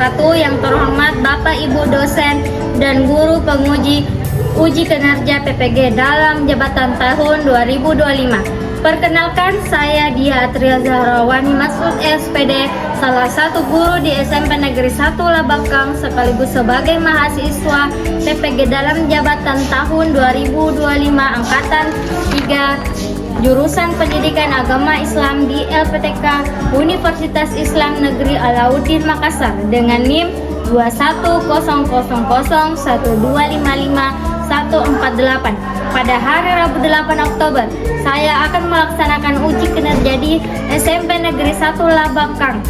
wabarakatuh. Yang terhormat Bapak Ibu dosen dan guru penguji uji kinerja PPG dalam jabatan tahun 2025. Perkenalkan, saya Dia Atria Zahrawani Masud SPD, salah satu guru di SMP Negeri 1 Labakang sekaligus sebagai mahasiswa PPG dalam jabatan tahun 2025 angkatan 3 jurusan Pendidikan Agama Islam di LPTK Universitas Islam Negeri Alauddin Makassar dengan NIM 21001255 Pada hari Rabu 8 Oktober, saya akan melaksanakan uji kinerja di SMP Negeri 1 Labakang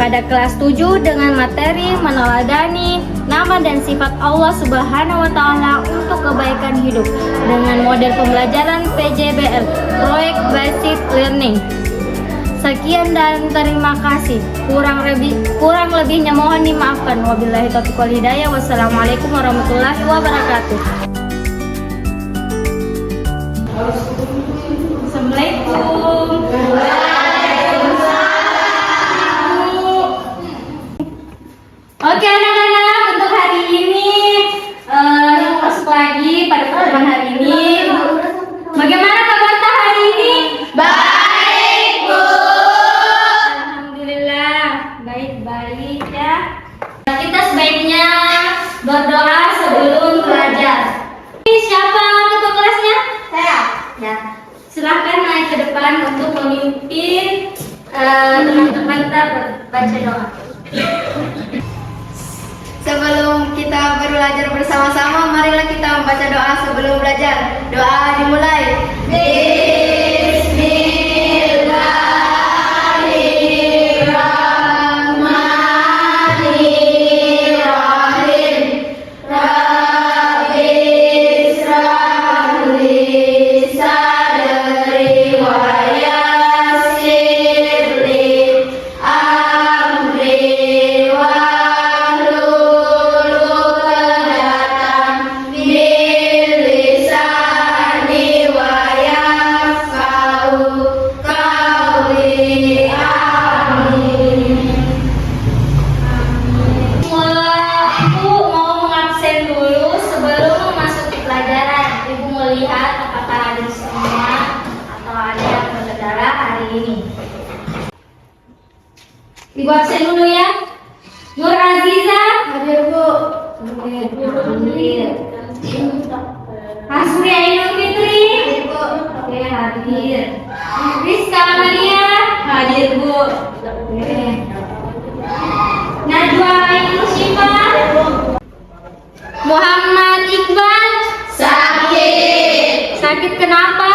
pada kelas 7 dengan materi meneladani nama dan sifat Allah Subhanahu wa Ta'ala untuk kebaikan hidup dengan model pembelajaran PJBL, Proyek Basic Learning. Sekian dan terima kasih. Kurang lebihnya mohon dimaafkan. Wabillahi taufiq wal hidayah. Wassalamualaikum warahmatullahi wabarakatuh. Assalamualaikum. Oke anak-anak, untuk hari ini masuk lagi pada pertemuan hari ini. Bagaimana kabar hari ini? Baik, Bu. Alhamdulillah, baik-baik ya. Kita sebaiknya berdoa sebelum belajar. Siapa ketua kelasnya? Saya. Ya. Silahkan naik ke depan untuk memimpin teman-teman kita baca doa. Sebelum kita belajar bersama-sama, marilah kita membaca doa sebelum belajar. Doa dimulai. Ibu absen dulu ya. Nur Aziza. Hadir, Bu. Hadir. Hasri Ainul Fitri. Hadir, Bu. Oke, hadir. Rizka Amalia. Hadir, Bu. Oke. Najwa Ainul Syifa. Muhammad Iqbal. Sakit kenapa?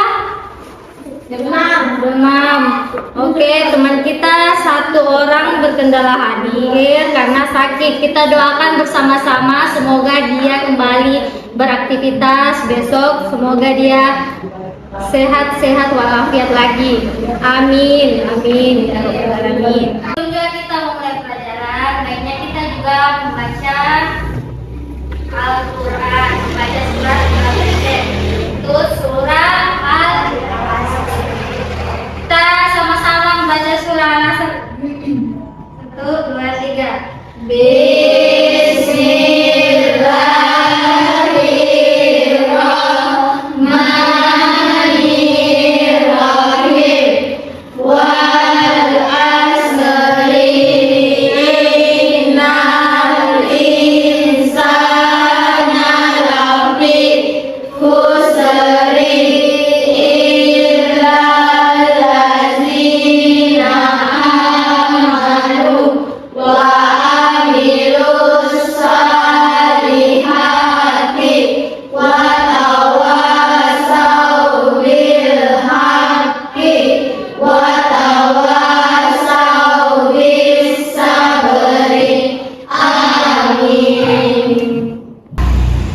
Demam. Oke, teman kita satu orang berkendala hadir karena sakit. Kita doakan bersama-sama semoga dia kembali beraktivitas besok. Semoga dia sehat-sehat walafiat lagi. Amin. Ya Rabbal alamin. Sebelum kita mulai pelajaran, baiknya kita juga membaca Al-Quran, membaca surah Al-Baqarah. Itu surah Al-Baqarah. Kita sama-sama membaca surah Al-Asr. 1, 2, 3.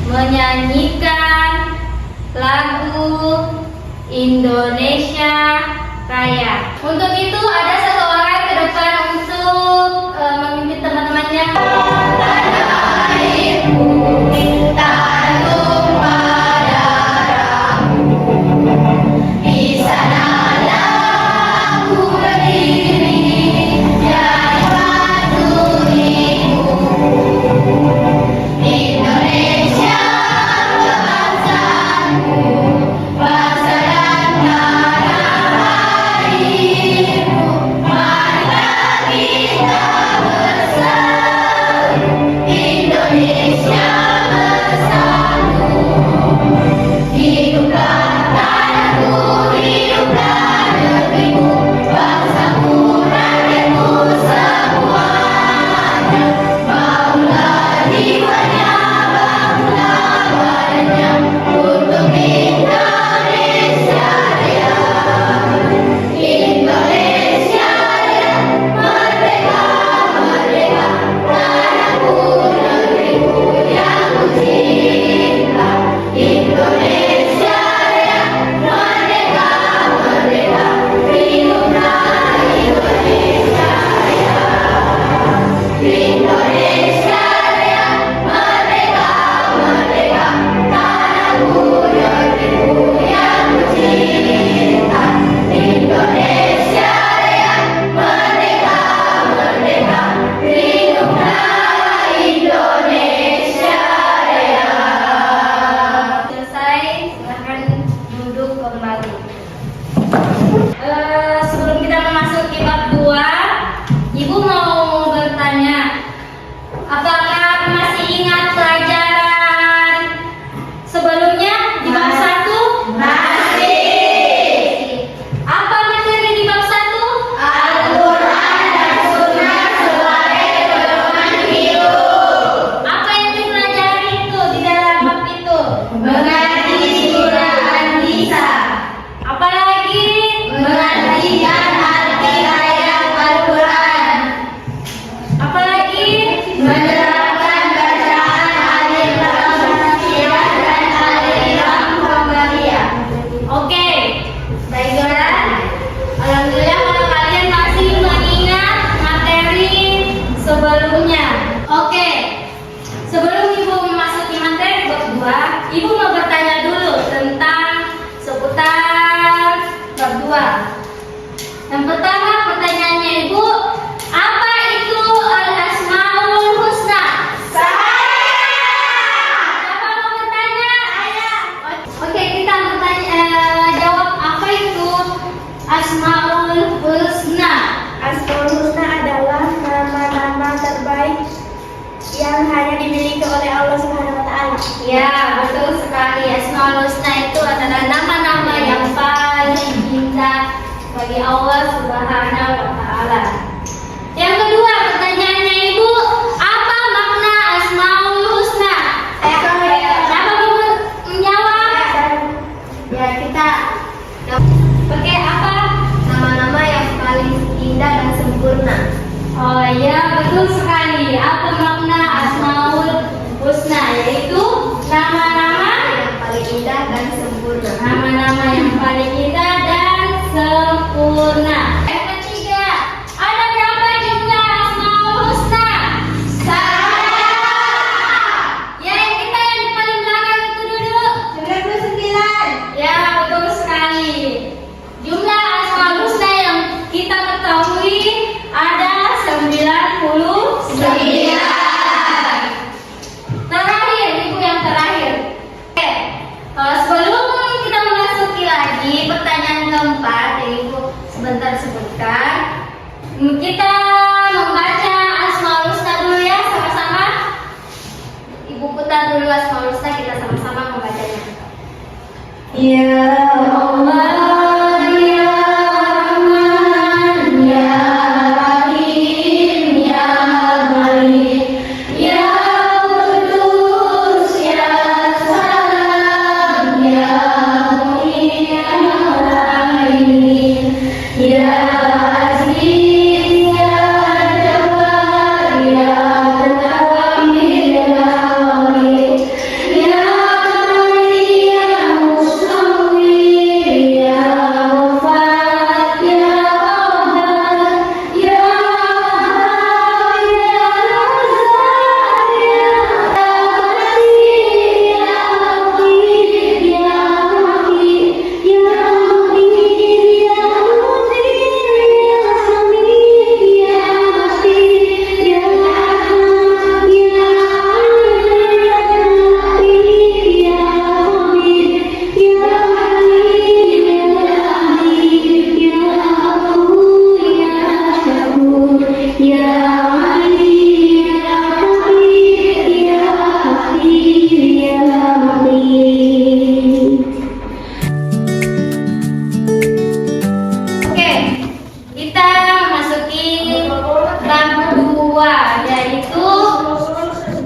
Menyanyikan lagu Indonesia Raya. Untuk itu ada satu orang ke depan untuk memimpin teman-temannya. Di sanalah ku berdiri, dari batu niku kembali. Sebelum kita memasuki bab 2, Ibu mau bertanya, apakah masih ingat pelajaran sebelumnya di bab 1? Masih. Apa materi di bab 1? Al-Quran dan Sunnah sebagai pedoman hidup. Apa yang dipelajari itu di dalam bab itu? Mengerti surah An-Nisa. Apalagi? Mengartikan arti ayat Al-Quran. Apalagi? Menerapkan bacaan alif lam syariah dan alif lam qamariyah. Oke, baiklah. Alhamdulillah kalau kalian masih mengingat materi sebelumnya. Oke, sebelum Ibu memasuki materi bab 2, Ibu mau bertanya dulu tentang seputar bab 2. Yang pertama pertanyaannya Ibu, apa itu Al-Asmaul Husna? Siapa mau bertanya? Oke, kita bertanya, jawab apa itu Asmaul Husna? Asmaul Husna adalah nama-nama terbaik yang hanya dimiliki oleh Allah Subhanahu wa taala. Ya, betul sekali. Asmaul Husna itu adalah nama-nama yang paling indah bagi Allah Subhanahu wa taala. Yang kedua, pertanyaannya Ibu, apa makna Asmaul Husna? Siapa mau menjawab? Ya, kita Pakai apa? nama-nama yang paling indah dan sempurna. Oh iya, betul sekali. Apa makna Asmaul Husna? Yaitu nama-nama Yang paling indah dan sempurna. nama-nama yang paling indah dan sempurna. Yang ketiga, ada berapa jumlah Asmaul Husna? Ya, yang kita yang di paling belakang itu dulu. 99. Ya, betul sekali. Jumlah Asmaul Husna yang kita ketahui ada 99. Terakhir, Ibu yang terakhir. Oke, sebelum kita memasuki lagi pertanyaan keempat yang Ibu sebentar sebutkan, kita membaca Asmaul Husna dulu ya sama-sama. Ibu putar dulu Asmaul Husna, kita sama-sama membacanya. Ya Allah, ya Rahman, ya Rahim, ya Malik, ya Qudus, ya Salam, ya Mu'in, ya Mu'min, ya Aziz, ya Jabbar, ya Mutawakkil, ya Wahid, ya Mali, ya Musawwir, ya Wafat, ya Qahhar, ya Wahhab, ya Razzaq, ya Basir, ya Latif, ya Hakim, ya Mughni, ya Mutir, ya Sami', ya Basir, ya Rahman, ya Alim, ya Latif, ya Khabir, ya Halim, ya Latif, ya Ghafur, ya Syakur, ya Ali, ya Kabir, ya Hafiz, ya Muqit. Oke, kita memasuki bab 2, yaitu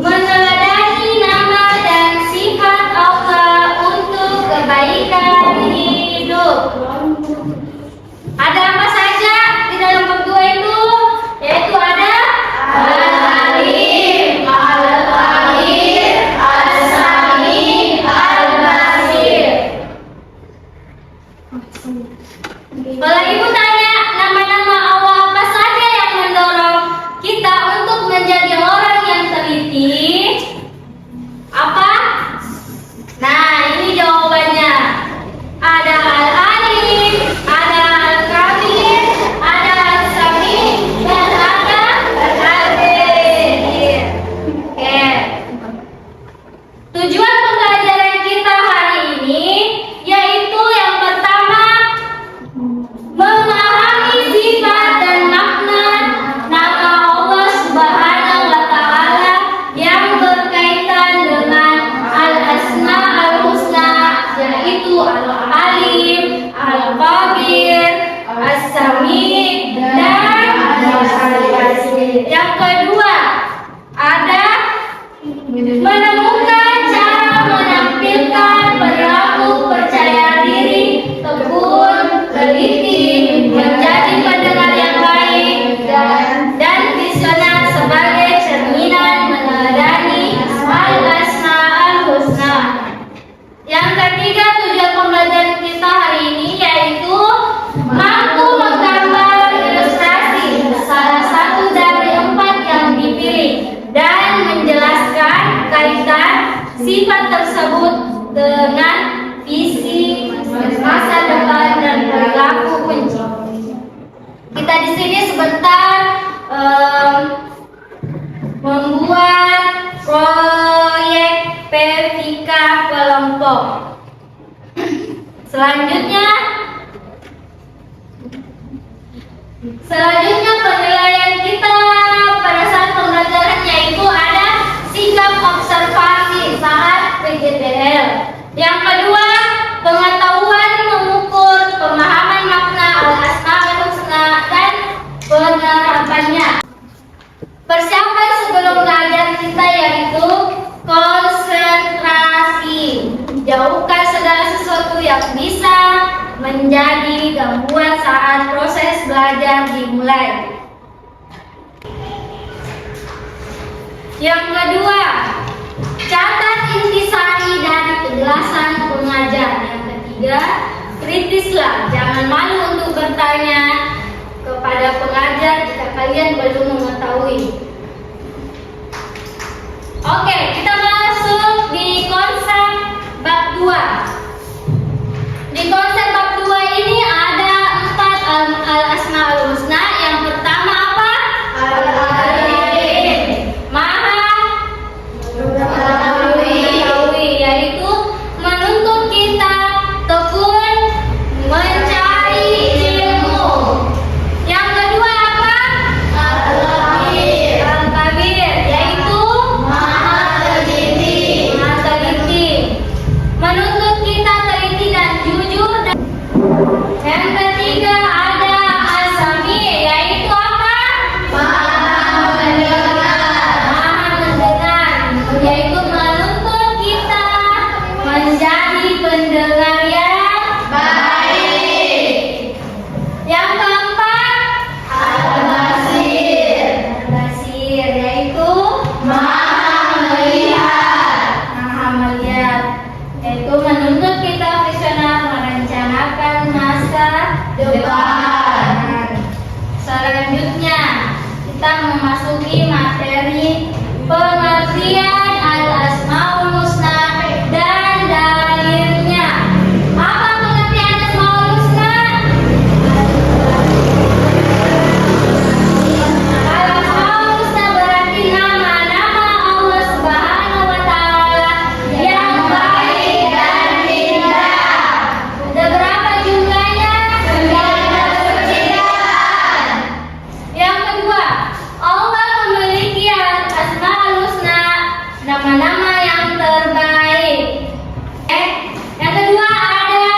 meneladani nama dan sifat Allah untuk kebaikan hidup. Ada apa saja di dalam bab 2 itu? Yaitu ada Al-Alim, Al-Qadir, Al-Sami', Al-Basir. Kalau Ibu tanya nama-nama Allah apa saja yang mendorong kita untuk menjadi orang yang teliti, apa? Nah, ini jawabannya. Ada Al-Alim, ada Al-Kabir, ada Al-Sami', dan ada Al-Qadir. Oke. Tujuan pembelajaran kita hari ini yaitu yang pertama Kita di sini sebentar membuat proyek PVK kelompok. Selanjutnya penilaian kita pada saat pembelajaran yaitu ada sikap observasi saat PJDL. Yang kedua, pengetahuan mengukur pemahaman makna al-asmaul husna dan penerapannya. Persiapan sebelum belajar kita yaitu konsentrasi. Jauhkan segala sesuatu yang bisa menjadi gangguan saat proses belajar dimulai. Yang kedua, catat intisari dari penjelasan pengajar. Yang ketiga, kritislah. Jangan malu untuk bertanya kepada pengajar jika kalian belum mengetahui. Oke, kita masuk di konsep bab 2. Di konsep bab 2 ini ada 4 al-asmaul husna. Yang pertama apa? Al-alim. Maha mengetahui, yaitu menuntut kita tekun mencari ilmu. Yang kedua apa? Al-kabir, yaitu maha teliti. Menuntut kita teliti dan jujur. Yang ketiga ada as-sami, yaitu apa? Maha mendengar, yaitu menuntut kita menjadi pendengar yang baik. Yang keempat al-basir, yaitu maha melihat, yaitu menuntut kita visioner merencanakan masa depan. Selanjutnya kita memasuki materi pengertian al-asmaul husna dan dalilnya. Apa pengertian asmaul husna? Al-asmaul husna berarti nama-nama Allah Subhanahu wa taala yang baik dan indah. Ada berapa jumlahnya? 9. Yang kedua, Allah memiliki asmaul husna, nama-nama yang terbaik. Yang kedua ada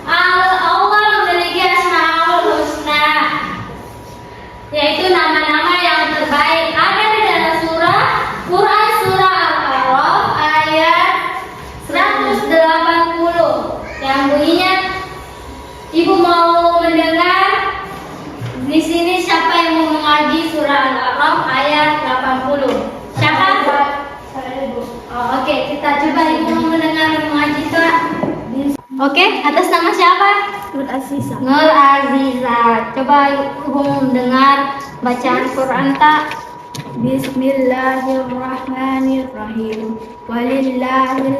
Allah memiliki asmaul husna, yaitu nama-nama yang terbaik. Ada di dalam surah Quran surah Al-A'raf ayat 180 yang bunyinya, Ibu mau mendengar di sini siapa yang mau mengaji surah Al-A'raf ayat 80? Siapa? Oh, oke, kita coba Ibu mau mendengar mengaji Kak. Oke, atas nama siapa? Nur Aziza. Nur Aziza. Coba Ibu mau mendengar bacaan Quran tak? Bismillahirrahmanirrahim. Walillahil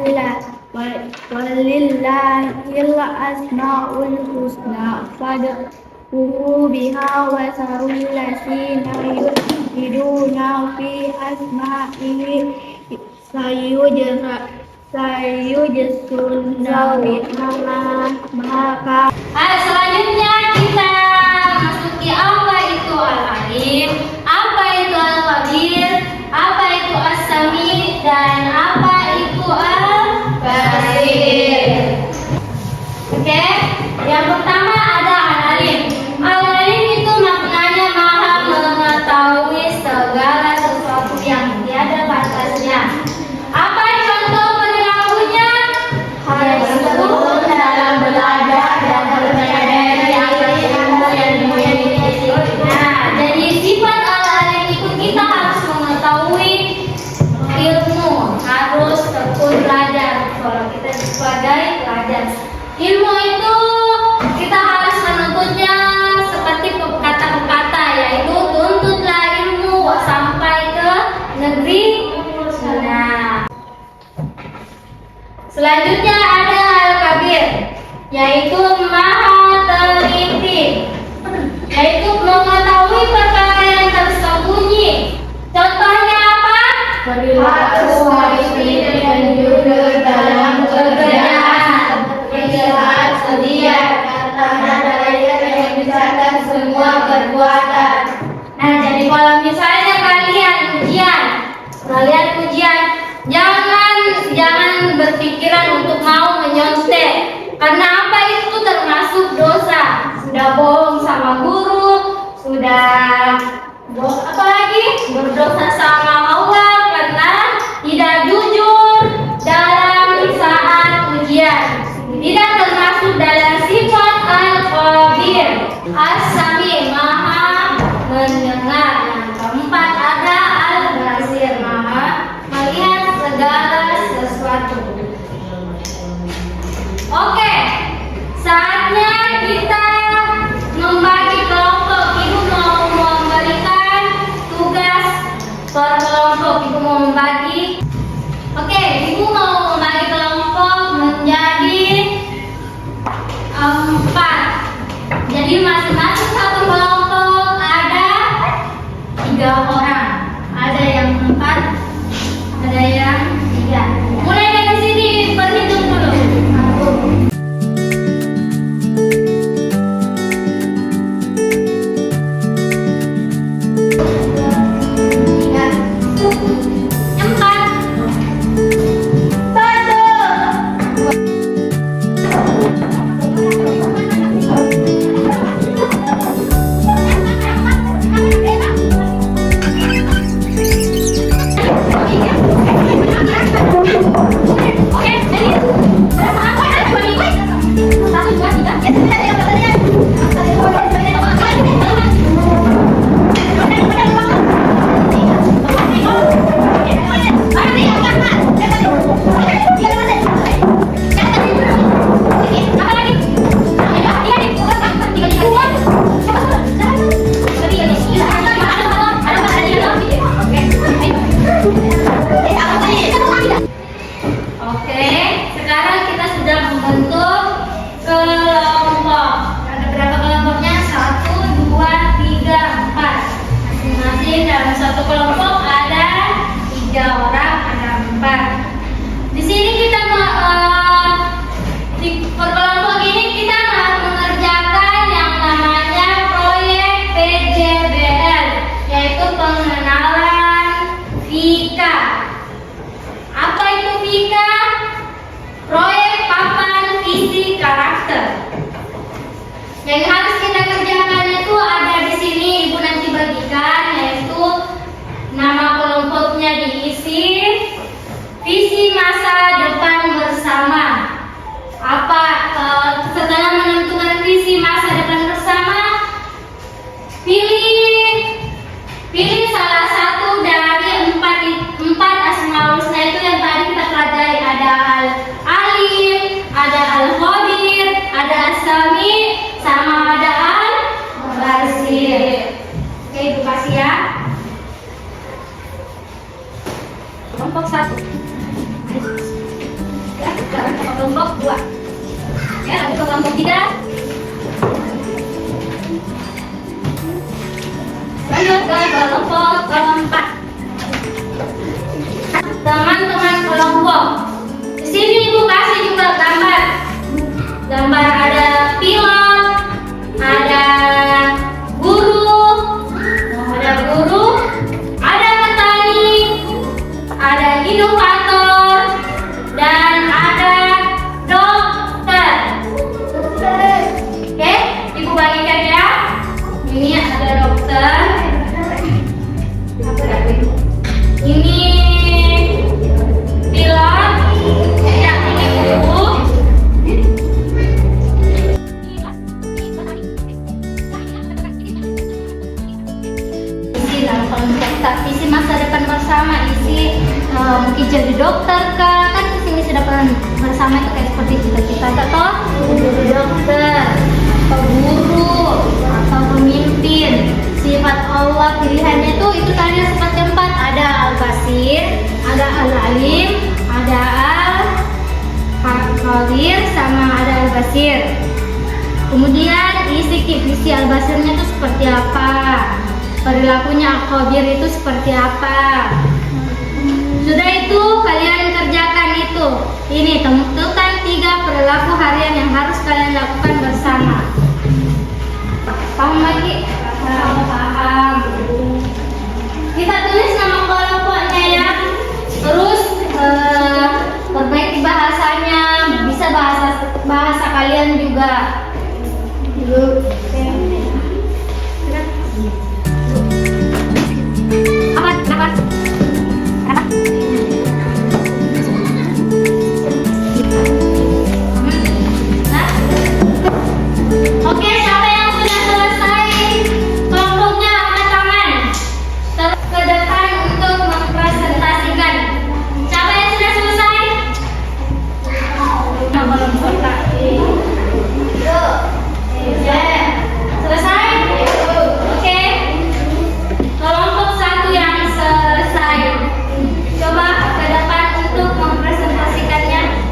asmaul husna fad'uhu biha wa sarul ladzina yulhiduna fi asma'ihi sayujzuna maka. Selanjutnya kita masuki apa itu al-alim, apa itu al-kabir, apa itu as-sami, dan apa itu al-basir. Oke, yang pertama ada al-alim. Al-alim itu maknanya maha mengetahui segala sesuatu yang tiada batasnya. Apa contoh perilakunya? Hal tersebut dalam belajar dan berbicara sudah bohong sama guru, sudah apa lagi? Berdosa sama Allah karena tidak jujur dalam saat ujian. Tidak termasuk dalam sifat Al-Khabir. As-Sami, Maha mendengar. Yang keempat ada Al-Basir, Maha melihat segala sesuatu. Oke, saatnya kita membagi kelompok. Ibu mau memberikan tugas per kelompok. Ibu mau membagi. Oke, ibu mau membagi kelompok menjadi 4. Jadi masing-masing satu kelompok ada 3 orang. Ada yang 4, ada yang 3. Mulai dari sini berhitung dulu. 5 Oke, siapa yang sudah selesai kelompoknya angkat tangan. Terus ke depan untuk mempresentasikan. Siapa yang sudah selesai? Selesai? Oke. Kelompok satu yang selesai. Coba ke depan untuk mempresentasikannya.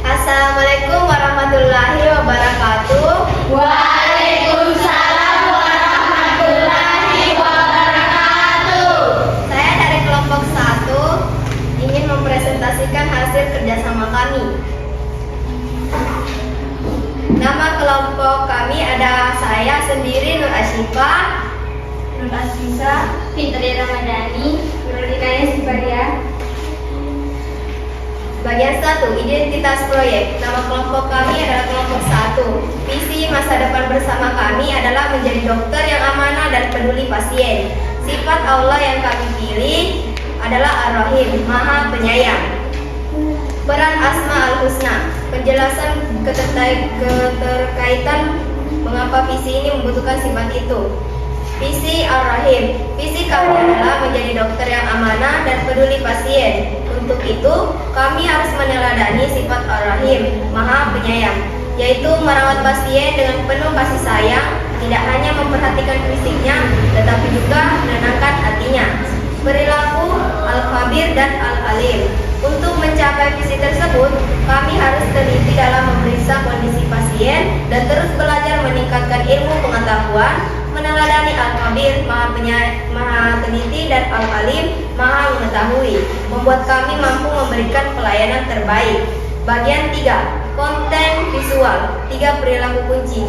Assalamualaikum warahmatullahi wabarakatuh. Waalaikumsalam warahmatullahi wabarakatuh. Saya dari kelompok 1 ingin mempresentasikan hasil kerjasama kami. Nama kelompok kami ada saya sendiri Nur Asyifa, Nur Asisa, Fitri Ramadhani, Nurlikaya Sibaria. Bagian 1, identitas proyek. Nama kelompok kami adalah kelompok 1. Visi masa depan bersama kami adalah menjadi dokter yang amanah dan peduli pasien. Sifat Allah yang kami pilih adalah Ar-Rahim, Maha Penyayang. Peran Asma Al-Husna. Penjelasan keterkaitan mengapa visi ini membutuhkan sifat itu. Visi Ar-Rahim. Visi kami adalah menjadi dokter yang amanah dan peduli pasien. Untuk itu, kami harus meneladani sifat Ar-Rahim, Maha Penyayang, yaitu merawat pasien dengan penuh kasih sayang, tidak hanya memperhatikan fisiknya, tetapi juga menenangkan hatinya. Perilaku Al-Khabir dan Al-Alim. Untuk mencapai visi tersebut, kami harus teliti dalam memeriksa kondisi pasien dan terus belajar meningkatkan ilmu pengetahuan, meneladani Al-Khabir, Maha Teliti, dan Al-Alim, Maha Mengetahui, membuat kami mampu memberikan pelayanan terbaik. Bagian 3, konten visual. 3 perilaku kunci.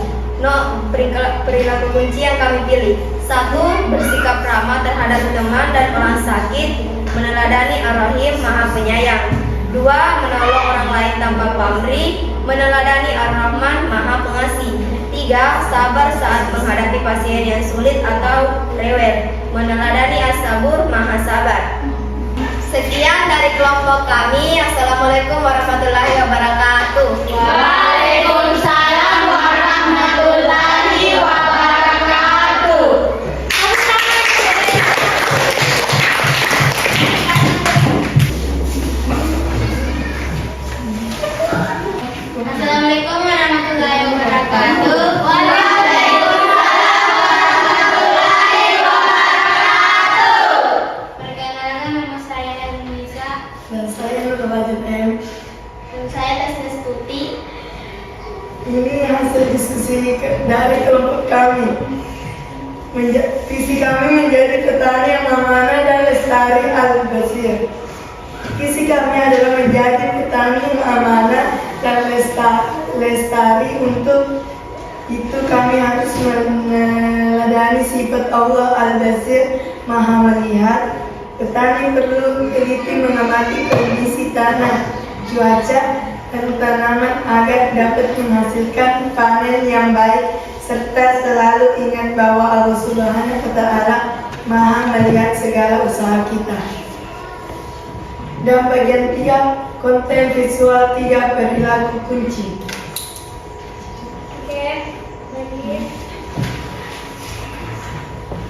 Perilaku kunci yang kami pilih. 1. Bersikap ramah terhadap teman dan orang sakit, meneladani Ar-Rahim, Maha Penyayang. 2. Menolong orang lain tanpa pamrih, meneladani Ar-Rahman, Maha Pengasih. 3. Sabar saat menghadapi pasien yang sulit atau rewel, meneladani As-Sabur, Maha Sabar. Sekian dari kelompok kami. Assalamualaikum warahmatullahi wabarakatuh. Waalaikumsalam warahmatullahi wabarakatuh. Assalamualaikum warahmatullahi wabarakatuh. Perkenalkan, nama saya Elisa Dan saya Nur Rajab M. dan saya Tasya Stuti. Ini hasil diskusi dari kelompok kami. Visi kami menjadi petani yang amanah dan lestari al-basir. Visi kami adalah menjadi petani yang amanah dan lestari. Untuk itu kami harus meneladani sifat Allah al-basir, Maha Melihat. Petani perlu teliti mengamati kondisi tanah, cuaca, dan tanaman agar dapat menghasilkan panen yang baik, serta selalu ingat bahwa Allah Subhanahu wa Ta'ala Maha melihat segala usaha kita. Dan bagian 3, konten visual. 3 perilaku kunci.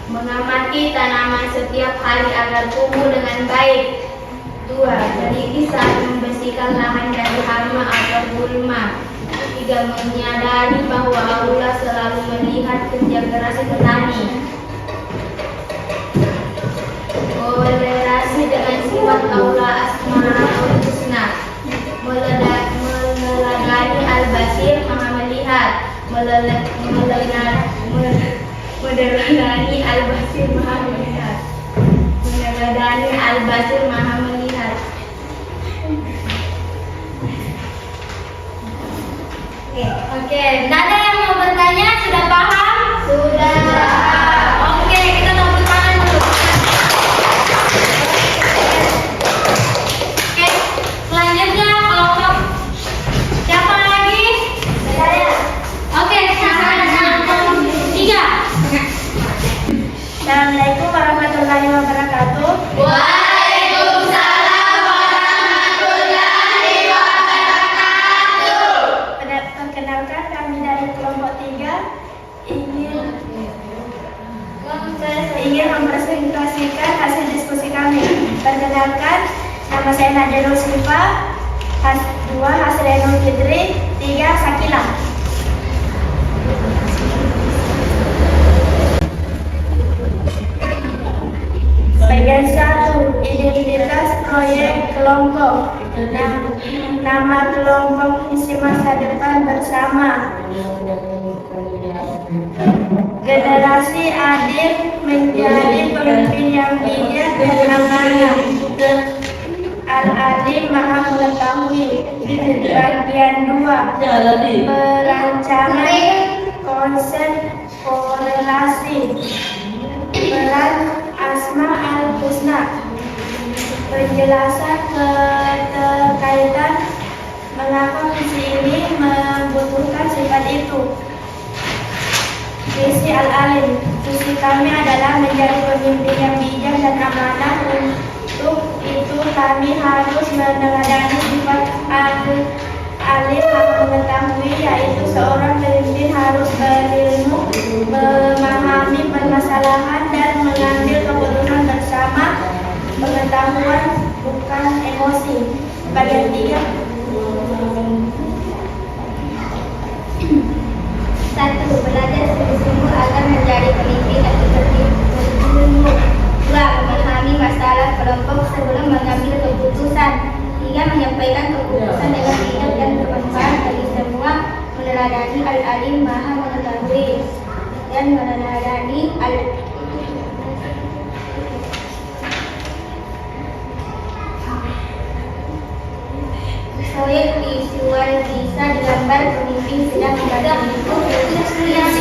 Mengamati tanaman setiap hari agar tumbuh dengan baik. 2. Teliti saat membersihkan lahan dari hama atau gulma. 3. Menyadari bahwa Allah selalu melihat kerja keras petani. Kolerasi dengan sifat Allah Asmaul Husna. Meneladani Al-Basir, Maha Melihat. Meneladani Al-Basir, Maha Melihat. Meneladani Al-Basir, Maha Melihat. Oke, tidak ada yang mau bertanya? Sudah paham? Sudah. Oke, kita tepuk tangan dulu. Oke, selanjutnya kelompok siapa lagi? Saya. Oke, kelompok 3. Assalamualaikum warahmatullahi wabarakatuh. Waalaikumsalam warahmatullahi wabarakatuh. Perkenalkan kami dari kelompok 3 ingin mempresentasikan hasil diskusi kami. Perkenalkan, nama saya Nadia Roslifa, 2 Hasrenul Fitri, 3 Sakila. Bagian 1, identitas proyek kelompok. Nama kelompok visi masa depan bersama. Generasi adil menjadi pemimpin yang bijak dan amanah. Al-Alim Maha Mengetahui. Bagian 2, perancangan konsep korelasi. Peran Asma al-Husna. Penjelasan keterkaitan mengapa visi ini membutuhkan sifat itu. Visi Al-Alim. Visi kami adalah menjadi pemimpin yang bijak dan amanah. Untuk itu kami harus meneladani sifat Al-Alim Maha Mengetahui, yaitu seorang pemimpin harus berilmu, memahami permasalahan dan mengambil keputusan bersama pengetahuan, bukan emosi. Bagian 3. 1. Belajar sungguh-sungguh agar menjadi pemimpin dan berilmu. 2. Memahami masalah kelompok sebelum mengambil keputusan. 3. Menyampaikan keputusan dengan bijak dan bermanfaat bagi semua. Meneladani Al-Alim Maha Mengetahui dan meneladani proyek visual bisa digambar pemimpin sedang membaca buku. Langsung yang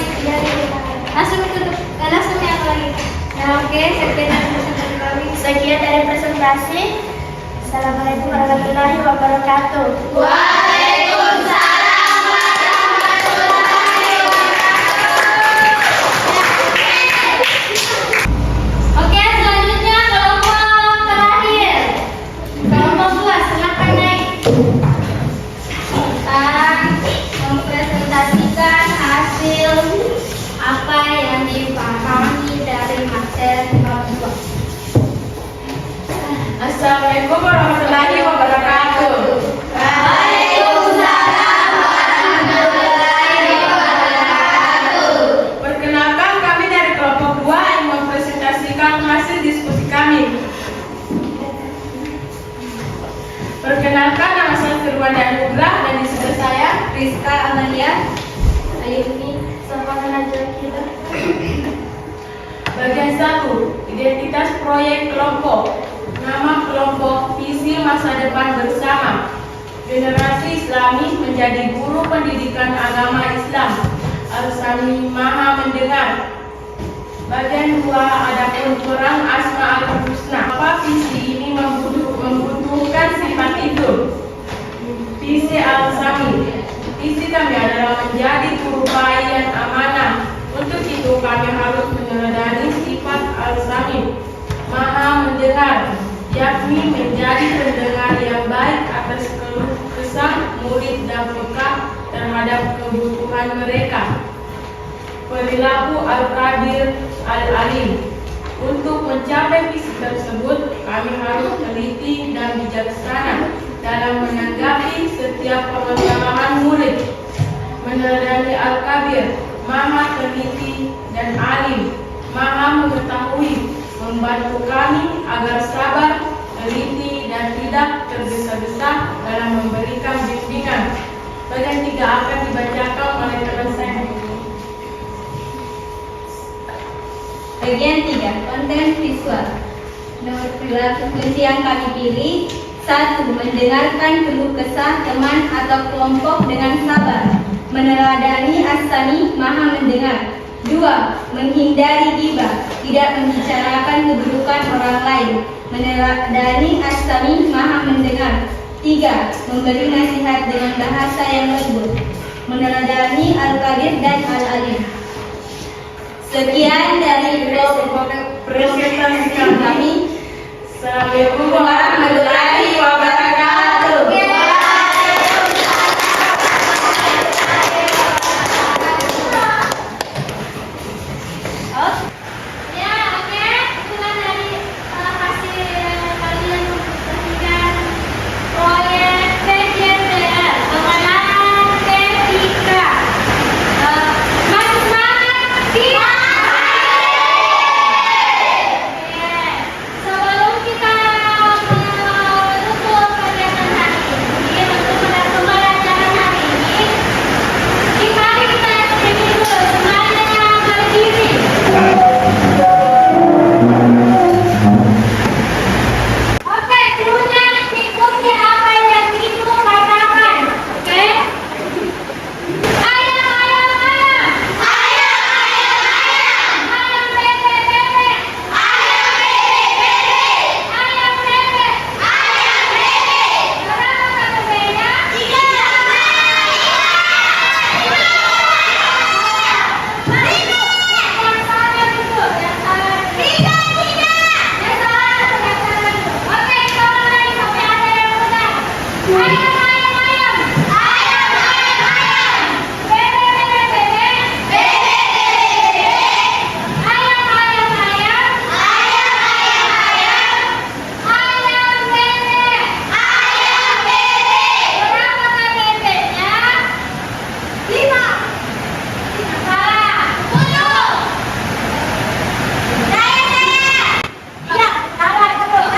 lagi. Nah, oke, sekian dari presentasi kami. Sekian dari presentasi. Assalamualaikum warahmatullahi wabarakatuh. Waalaikumsalam warahmatullahi wabarakatuh. Oke, selanjutnya kelompok terakhir. Kelompok 2, silakan naik. Kita mempresentasikan hasil apa yang dipahami dari materi kelompok 2. Assalamualaikum warahmatullahi wabarakatuh. Waalaikumsalam warahmatullahi wabarakatuh. Perkenalkan, kami dari kelompok 2 yang mempresentasikan hasil diskusi kami. Perkenalkan, nama saya Firwani Anugrah dan di sebelah saya Rizka Amalia Ayuni Sofana Najwa kita. bagian 1, identitas proyek kelompok. Nama kelompok visi masa depan bersama. Generasi Islami menjadi guru pendidikan agama Islam. Al-Sami Maha Mendengar. Bagian 2, adapun perang Asma al-Husna. Apa visi ini membutuhkan sifat itu? Visi Al-Sami. Visi kami adalah menjadi guru baik yang amanah. Untuk itu kami harus meneladani sifat Al-Sami Maha Mendengar, yakni menjadi pendengar yang baik atas keluh kesah murid dan peka terhadap kebutuhan mereka. Perilaku Al-Qadir Al-Alim. Untuk mencapai visi tersebut, kami harus teliti dan bijaksana dalam menanggapi setiap permasalahan murid. Meneladani Al-Kabir, Maha Teliti dan Alim, Maha Mengetahui, membantu kami agar sabar, teliti, dan tidak tergesa-gesa dalam memberikan bimbingan. Bagian 3 akan dibacakan oleh teman saya. Bagian 3, konten visual. Menurut perilaku kunci yang kami pilih, 1. Mendengarkan keluh kesah teman atau kelompok dengan sabar. Meneladani as-sami, maha mendengar. 2. Menghindari ghibah, tidak membicarakan keburukan orang lain. Meneladani as-sami, maha mendengar. 3. Memberi nasihat dengan bahasa yang lembut. Meneladani al-qadir dan al-alim. Sekian dari presentasi kami. Assalamualaikum warahmatullahi wabarakatuh. Ya, oke. Itulah dari hasil kalian mempresentasikan proyek PJTR pengenalan P3. Masih semangat? Siap! Oke. Sebelum kita menutup kegiatan hari ini, menutup pembelajaran hari ini, mari kita berdiri dulu, semuanya berdiri. Oke, semuanya ikuti apa yang ibu katakan. Oke? Ayam, ayam, ayam. Ayam, ayam, ayam. Ayam bebek, bebek. Ayam bebek, bebek. Ayam bebek. Ayam bebek. Berapa kakak bebeknya? 3. Yang salah itu, yang salah. 3. Yang salah, yang salah itu. Oke, kalau lagi sampai ada yang benar. Ayam, ayam, ayam. Ayam, ayam, ayam. Bebek, bebek, bebek. Bebek, bebek, bebek. Ayam, ayam, ayam. Ayam, ayam, ayam. Ayam bebek. Ayam bebek. Berapa kak bebeknya? 5. Salah. 10. Saya. Ya, salah 10.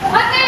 Oke,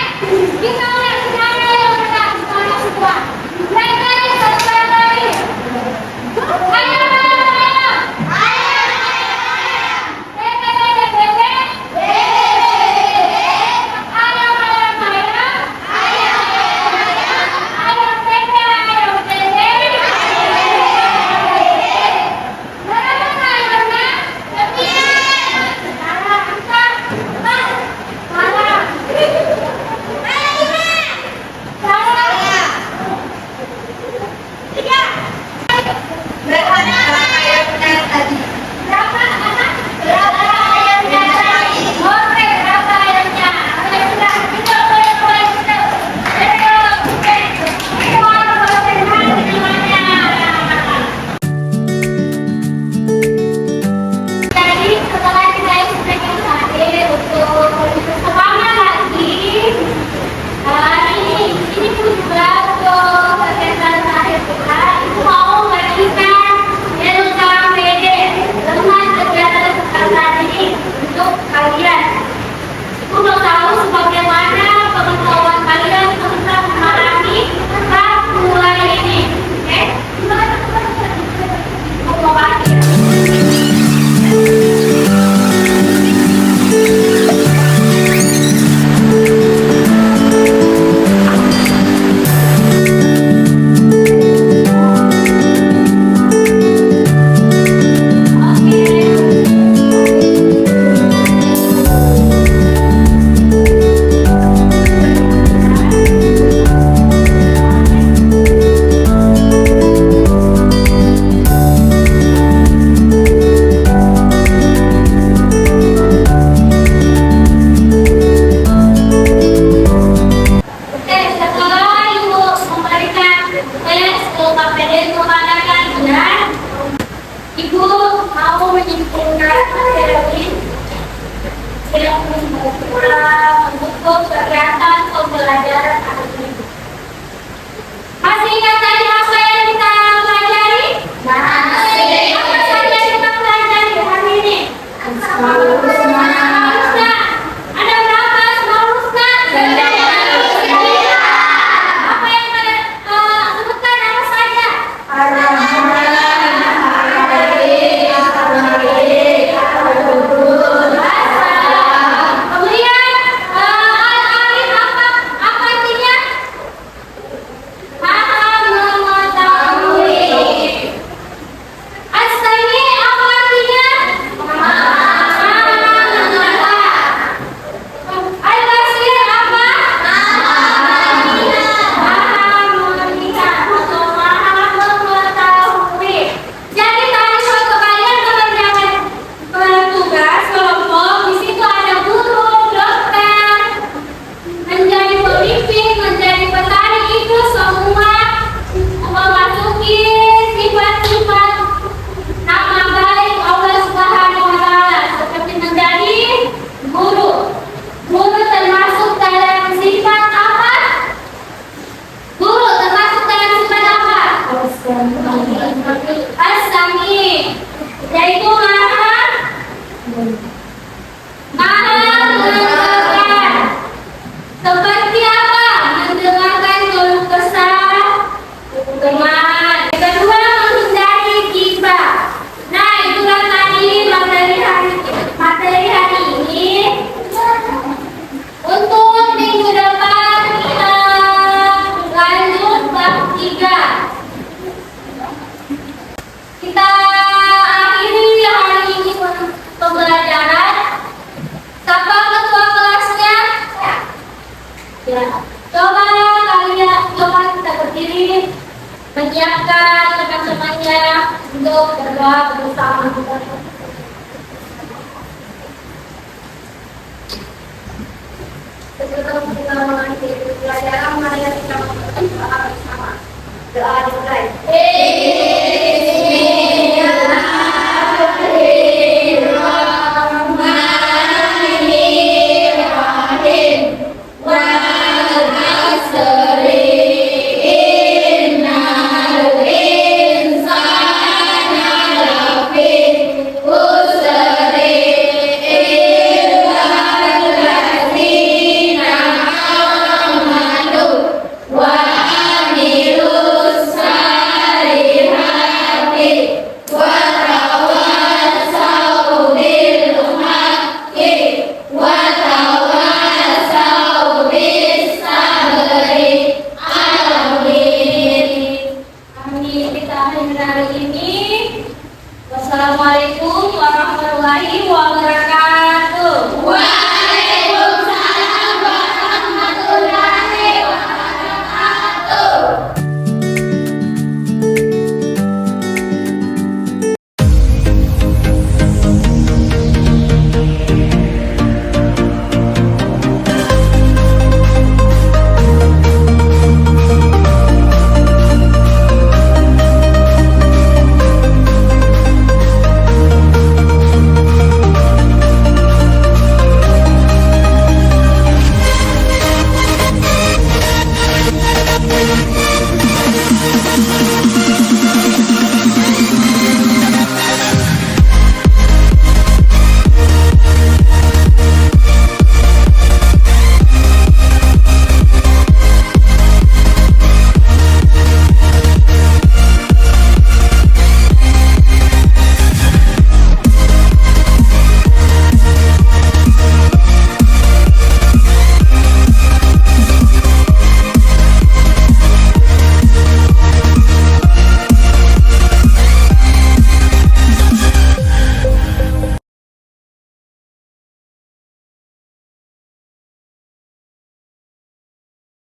Ya, coba kita berdiri menyiapkan teman-temannya untuk berdoa bersama. Sebelum kita mengakhiri pelajaran, mari kita berdoa bersama. Doa dimulai.